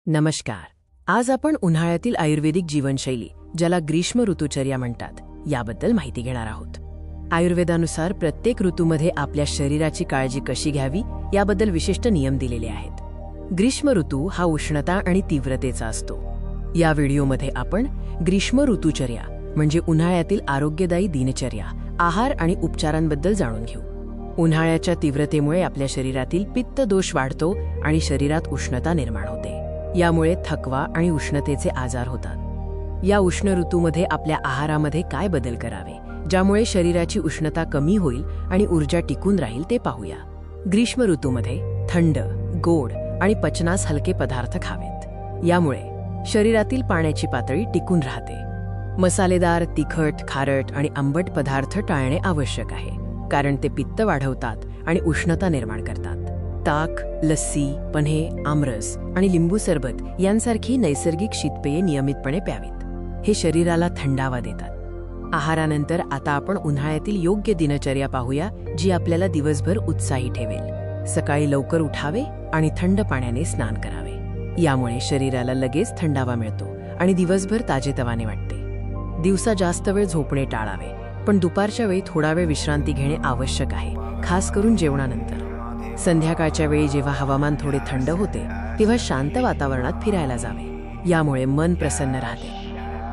नमस्कार. आज आपण उन्हाळ्यातील आयुर्वेदिक जीवनशैली, ज्याला ग्रीष्म ऋतुचर्या म्हणतात, याबद्दल माहिती घेणार आहोत. आयुर्वेदानुसार प्रत्येक ऋतूमध्ये आपल्या शरीराची काळजी कशी घ्यावी याबद्दल विशिष्ट नियम दिलेले आहेत. ग्रीष्म ऋतू हा उष्णता आणि तीव्रतेचा असतो. या व्हिडिओमध्ये आपण ग्रीष्म ऋतुचर्या म्हणजे उन्हाळ्यातील आरोग्यदायी दिनचर्या, आहार आणि उपचारांबद्दल जाणून घेऊ. उन्हाळ्याच्या तीव्रतेमुळे आपल्या शरीरातील पित्त दोष वाढतो आणि शरीरात उष्णता निर्माण होते. यामुळे थकवा आणि उष्णतेचे आजार होतात. या उष्ण ऋतूमध्ये आपल्या आहारामध्ये काय बदल करावे, ज्यामुळे शरीराची उष्णता कमी होईल आणि ऊर्जा टिकून राहील, ते पाहूया. ग्रीष्म ऋतूमध्ये थंड, गोड आणि पचनास हलके पदार्थ खावेत. यामुळे शरीरातील पाण्याची पातळी टिकून राहते. मसालेदार, तिखट, खारट आणि आंबट पदार्थ टाळणे आवश्यक आहे, कारण ते पित्त वाढवतात आणि उष्णता निर्माण करतात. ताक, लस्सी, पन्हे, आमरस आणि लिंबू सरबत यांसारखी नैसर्गिक शीतपेये नियमितपणे प्यावीत. हे शरीराला थंडावा देतात. आहारानंतर आता आपण उन्हाळ्यातील योग्य दिनचर्या पाहूया, जी आपल्याला दिवसभर उत्साही ठेवेल. सकाळी लवकर उठावे आणि थंड पाण्याने स्नान करावे. यामुळे शरीराला लगेच थंडावा मिळतो आणि दिवसभर ताजेतवाने वाटते. दिवसा जास्त वेळ झोपणे टाळावे, पण दुपारच्या वेळी थोडा वेळ विश्रांती घेणे आवश्यक आहे, खास करून जेवणानंतर. संध्याकाळच्या वेळी जेव्हा हवामान थोडे थंड होते, तेव्हा शांत वातावरणात फिरायला जावे. यामुळे मन प्रसन्न राहते.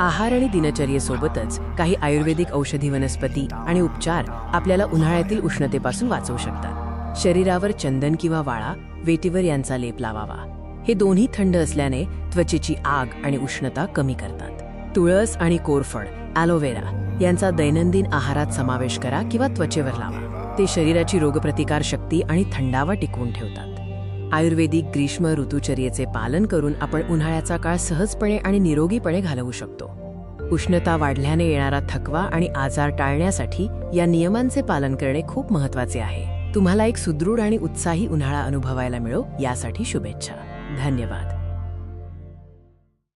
आहार आणि दिनचर्येसोबतच काही आयुर्वेदिक औषधी वनस्पती आणि उपचार आपल्याला उन्हाळ्यातील उष्णतेपासून वाचवू शकतात. शरीरावर चंदन किंवा वाळा, वेटीवर यांचा लेप लावावा. हे दोन्ही थंड असल्याने त्वचेची आग आणि उष्णता कमी करतात. तुळस आणि कोरफड, ॲलोवेरा यांचा दैनंदिन आहारात समावेश करा किंवा त्वचेवर लावा. ते शरीराची रोगप्रतिकार शक्ती आणि थंडावा टिकवून ठेवतात. आयुर्वेदिक ग्रीष्म ऋतुचर्येचे पालन करून आपण उन्हाळ्याचा काळ सहजपणे आणि निरोगीपणे घालवू शकतो. उष्णता वाढल्याने येणारा थकवा आणि आजार टाळण्यासाठी या नियमांचे पालन करणे खूप महत्त्वाचे आहे. तुम्हाला एक सुदृढ आणि उत्साही उन्हाळा अनुभवायला मिळो, यासाठी शुभेच्छा. धन्यवाद.